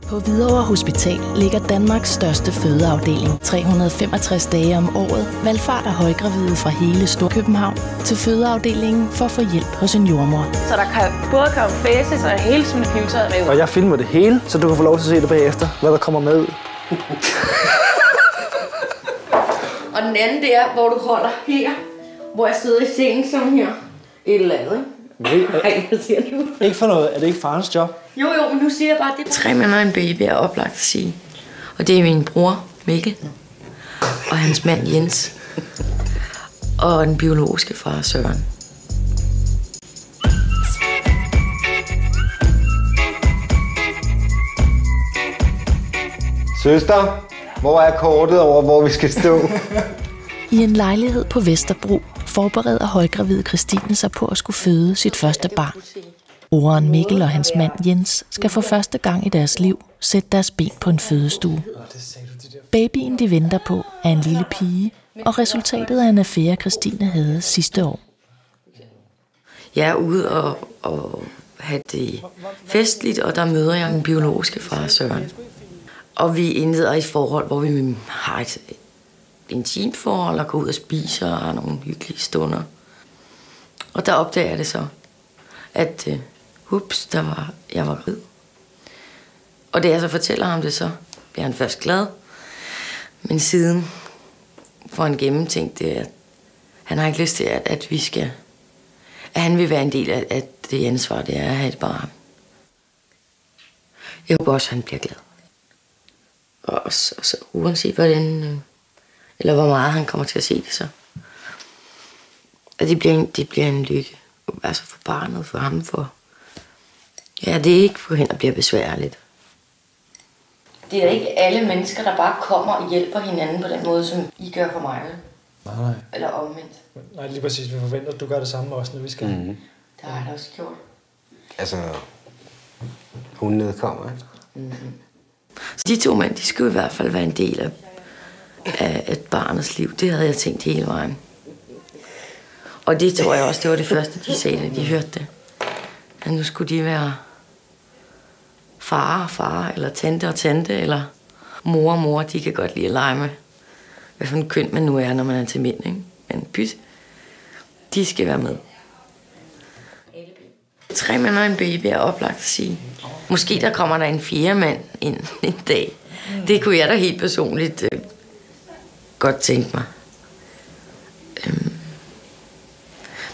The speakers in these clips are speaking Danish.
På Hvidovre Hospital ligger Danmarks største fødeafdeling. 365 dage om året valfarter højgravide fra hele Storkøbenhavn til fødeafdelingen for at få hjælp hos en jordmor. Så der kan både komme faces og hele sådan pivetøjet med ud. Og jeg filmer det hele, så du kan få lov til at se det bagefter, hvad der kommer med ud. Og den anden, det er, hvor du holder her, hvor jeg sidder i sengen sådan her. Et eller andet, ikke? Nej, hvad siger du? Ikke for noget. Er det ikke farens job? Jo, men nu siger jeg bare, det er 3 mænd og en baby, er oplagt at sige. Og det er min bror, Mikkel, og hans mand, Jens, og den biologiske far, Søren. Søster, hvor er kortet over, hvor vi skal stå? I en lejlighed på Vesterbro forbereder højgravide Christine sig på at skulle føde sit første barn. Broderen Mikkel og hans mand Jens skal for første gang i deres liv sætte deres ben på en fødestue. Babyen, de venter på, er en lille pige, og resultatet af en affære, Christine havde sidste år. Jeg er ude og have det festligt, og der møder jeg den biologiske far, Søren. Og vi indleder et forhold, hvor vi har et intimt forhold og går ud og spiser og har nogle hyggelige stunder. Og der opdager jeg det så, at jeg var gravid. Og da jeg så fortæller ham det, så bliver han først glad. Men siden får han gennemtænkt det, at han har ikke lyst til, at han vil være en del af det ansvar, det er at have et barn. Jeg håber også, at han bliver glad. Og så uanset hvordan, eller hvor meget han kommer til at se det så. At det bliver en lykke. Altså for barnet, for ham, for... Ja, det er ikke for hende, der bliver besværligt. Det er ikke alle mennesker, der bare kommer og hjælper hinanden på den måde, som I gør for mig. Nej. Eller omvendt. Nej, lige præcis. Vi forventer, at du gør det samme også, når vi skal. Mm-hmm. Det har jeg også gjort. Altså, hun nedkommer, ikke? Mm-hmm. Så de 2 mænd, de skulle i hvert fald være en del af et barnets liv. Det havde jeg tænkt hele vejen. Og det tror jeg også, det var det første, de sagde, da de hørte det. At nu skulle de være far, eller tante og tante, eller mor og mor. De kan godt lide at lege med, hvad for en køn man nu er, når man er til mænd, ikke? Men pyt, de skal være med. 3 mænd og en baby er oplagt at sige. Måske der kommer der en 4. mand ind en dag. Det kunne jeg da helt personligt godt tænke mig.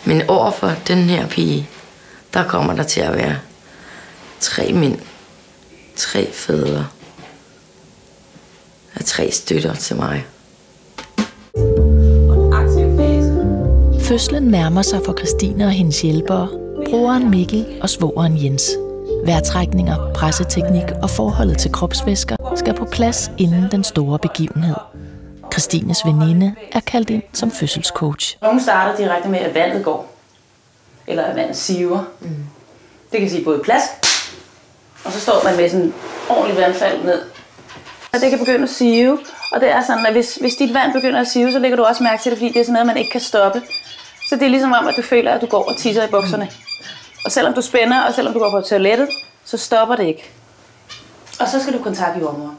Men overfor den her pige, der kommer der til at være 3 mænd, 3 fædre og 3 støtter til mig. Fødslen nærmer sig for Christine og hendes hjælpere, broderen Mikkel og svogeren Jens. Vejrtrækninger, presseteknik og forholdet til kropsvæsker skal på plads inden den store begivenhed. Christines veninde er kaldt ind som fødselscoach. Nogle starter direkte med, at vandet går. Eller at vandet siver. Det kan sige både plads, og så står man med sådan en ordentlig vandfald ned. Og det kan begynde at sive, og det er sådan, at hvis dit vand begynder at sive, så lægger du også mærke til det, fordi det er sådan noget, man ikke kan stoppe. Så det er ligesom om, at du føler, at du går og tisser i bukserne. Og selvom du spænder, og selvom du går på toilettet, så stopper det ikke. Og så skal du kontakte jordmor.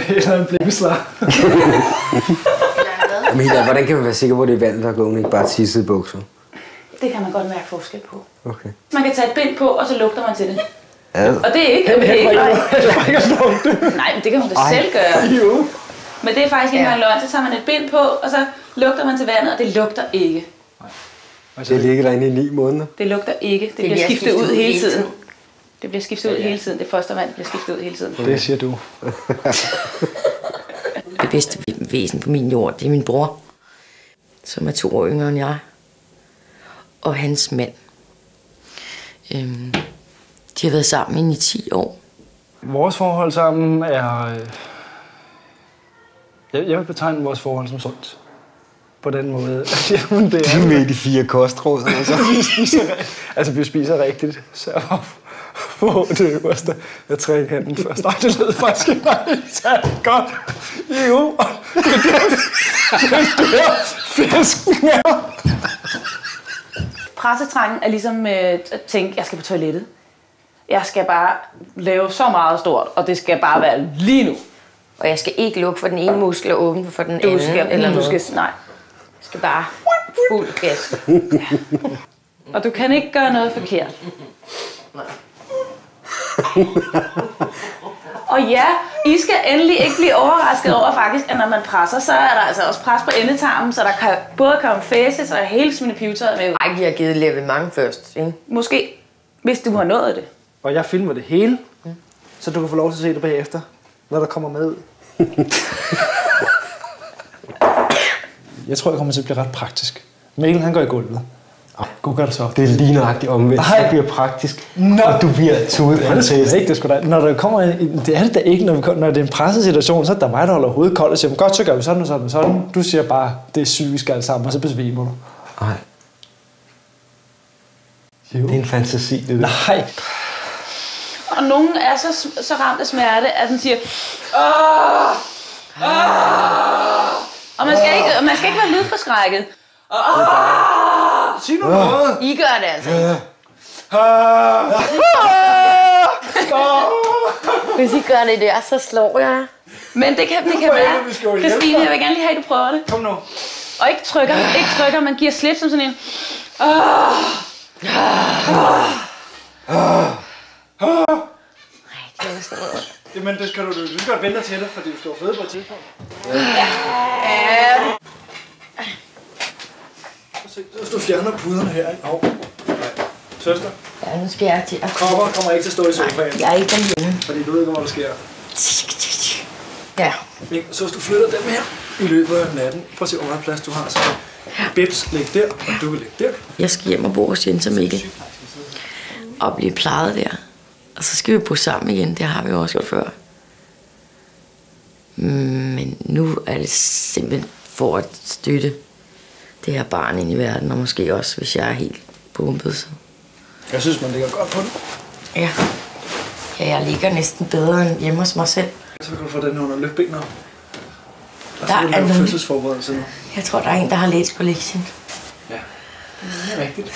Eller en blikkeslag. Men hvordan kan man være sikker på, at det er vandet, der er gået, ikke bare tisse i bukser? Det kan man godt mærke forskel på. Okay. Man kan tage et bind på, og så lugter man til det. Ja. Og det er ikke... Nej, men det kan man da selv gøre. Jo. Men det er faktisk ikke engang løgn. Så tager man et bind på, og så lugter man til vandet, og det lugter ikke. Det ligger derinde i 9 måneder. Det lugter ikke. Det bliver skiftet ud hele tiden. Det bliver skiftet ud hele tiden. Det fostervand bliver skiftet ud hele tiden. Det siger du. Det bedste væsen på min jord, det er min bror, som er 2 år yngre end jeg. Og hans mand. De har været sammen i 10 år. Vores forhold sammen er... Jeg vil betegne vores forhold som sundt. På den måde. Jamen, det er med de 4 kostråd. Altså, vi spiser rigtigt. Så på det øverste. Jeg trækker hænden først. Nej, det lød faktisk ikke særlig godt. Jo, det der fisken er. Pressetrangen er ligesom at tænke, jeg skal på toilettet. Jeg skal bare lave så meget stort, og det skal bare være lige nu. Og jeg skal ikke lukke for den ene muskel og åbne for den anden. Nej. Jeg skal bare fuld gas. Ja. Og du kan ikke gøre noget forkert. Og ja, I skal endelig ikke blive overrasket over faktisk, at når man presser, så er der altså også pres på endetarmen, så der kan både komme faces og hele svinepibetøjet med. Ej, vi har givet level først, ikke? Måske, hvis du har nået det. Og jeg filmer det hele, så du kan få lov til at se det bagefter, når der kommer med ud. Jeg tror, jeg kommer til at blive ret praktisk. Mikkel, han går i gulvet. God gør det så. Det er lige nøjagtigt omvendt. Det bliver praktisk, og du bliver tudeprinsesse. Det er når der kommer det er det da ikke, når det er en presset situation, så er der mig, der holder hovedet koldt og siger, godt, så gør vi sådan og sådan og sådan. Du siger bare, det er psykisk alt sammen, og så besvimer du. Nej. Det er en fantasi, det der. Nej. Og nogen er så ramt af smerte, at den siger, og man skal ikke være lydforskrækket. Sig nu noget. I gør det altså. Hvis I gør det der, så slår jeg. Men det kan være. Christine, jeg vil gerne lige have, at du prøver det. Kom nu. Og ikke trykker, man giver slip som sådan en. Jamen, det skal du godt vente til det, fordi du står fede på et tidspunkt. Så du fjerner puderne her, ikke? Nej. Søster? Ja, nu skal jeg til at... Kommer ikke til at stå i sofaen. Jeg er ikke derhjemme. Fordi du ved ikke, hvad der sker. Ja. Så hvis du flytter dem her i løbet af natten, prøv at se, hvor meget plads du har. Så Bibs, læg der, og du vil lægge der. Jeg skal hjem og bo hos Jens og Mikkel. Og blive plejet der. Og så skal vi bo sammen igen. Det har vi jo også gjort før. Men nu er det simpelthen for at støtte det her barn ind i verden. Og måske også, hvis jeg er helt bumpet. Så. Jeg synes, man ligger godt på det. Ja. Ja, jeg ligger næsten bedre end hjemme hos mig selv. Så kan du få den her under lygtbenet. Og Der så kan du er lave nogen. fødselsforberedelse nu. Jeg tror, der er en, der har læst på lektien. Ja, det er rigtigt.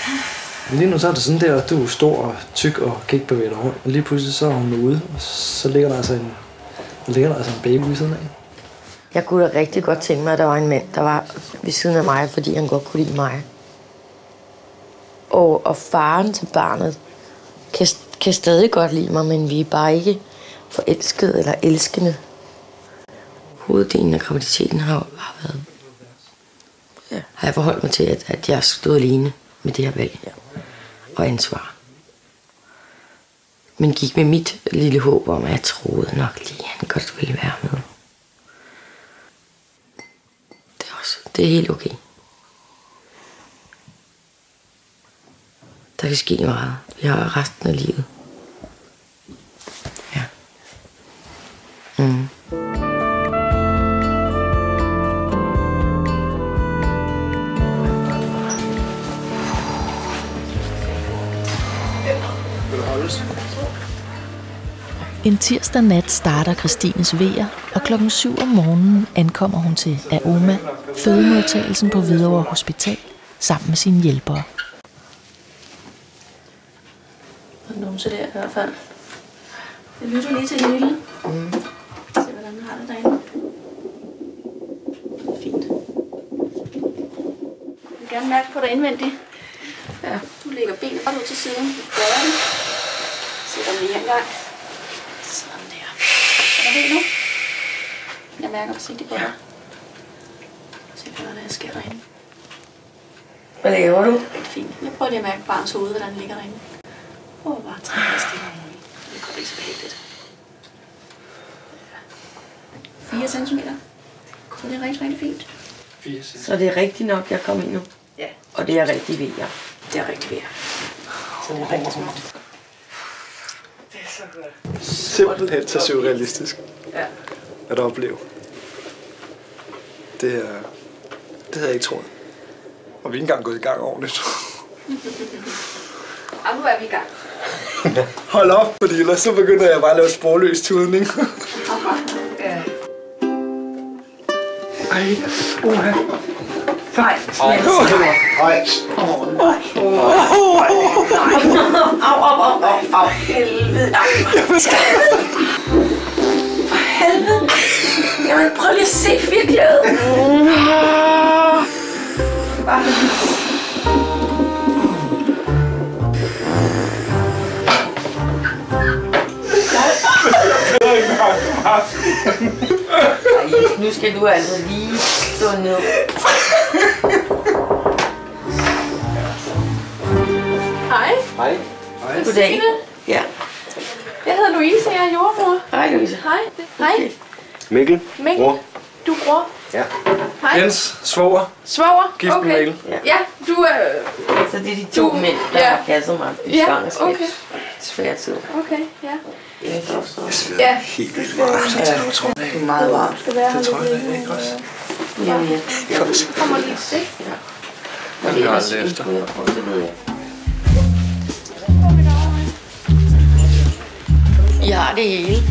Men lige nu så er det sådan der, at du er stor og tyk og kan ikke bevæge dig rundt. Og lige pludselig så er hun ude, og så ligger der altså en baby ved siden af. Jeg kunne da rigtig godt tænke mig, at der var en mand, der var ved siden af mig, fordi han godt kunne lide mig. Og faren til barnet kan stadig godt lide mig, men vi er bare ikke forelskede eller elskende. Hoveddelen af graviditeten har været... Ja, har jeg forholdt mig til, at jeg stod alene med det her valg og ansvar. Men gik med mit lille håb om, at jeg troede nok lige, at han godt ville være med. Det er helt okay. Der kan ske meget. Vi har resten af livet. Ja. En tirsdag nat starter Christines vejer, og 7:00 om morgenen ankommer hun til Aoma, fødemodtagelsen på Hvidovre Hospital, sammen med sine hjælpere. Og nogen til det i hvert fald. Jeg lytter lige til Lille. Se, hvordan du har det derinde. Fint. Jeg vil gerne mærke på dig indvendigt. Ja. Du lægger benet godt ud til siden. Gør det. Sætter dem lige en gang. Sådan der. Er du helt nu? Jeg mærker forsigtigt på dig. Se, hvad der sker derinde. Hvad laver du? Rigtig fint. Jeg prøver lige at mærke barns hoved, hvordan det ligger derinde. Prøv bare at trække dig stille og roligt. Det går ikke så behageligt. 4 centimeter. Så det er rigtig, rigtig fint. 4 centimeter. Så det er rigtigt nok, jeg kom ind nu? Ja. Og det er rigtig ved jer? Det er rigtig ved. Så det er rigtig smukt. Det er så godt. Simpelthen så surrealistisk at opleve. Det havde jeg ikke troet. Og vi er ikke engang gået i gang ordentligt. Og nu er vi i gang. Hold op, fordi ellers så begynder jeg bare at lave sporløs tudning. Ja. Ej, uha. Nej. Nej. Au, helvede. For helvede. Jamen, prøv lige at se firklædet. Nu skal du altså lige stå ned. Hej. Hej. Goddag. Ja. Jeg hedder Louise, jeg er jordmor. Hej, Louise. Hej. Hej. Mikkel. Mikkel. Bror. Du er bror. Ja. Hej. Jens. Svoger. Svoger. Gift med Mikkel. Ja, du er... Så det er de to mænd, der Ja. har passet mig i Ja, svangerskab. okay. Svært tid. Okay, ja. Ja, Ja. Helt vildt meget. det er meget varmt. Skal være her Det tror lidt jeg længe. ikke også. Jamen, ja. Kommer lige sigt. Og det er aldrig også efter. det ved jeg. I har det hele.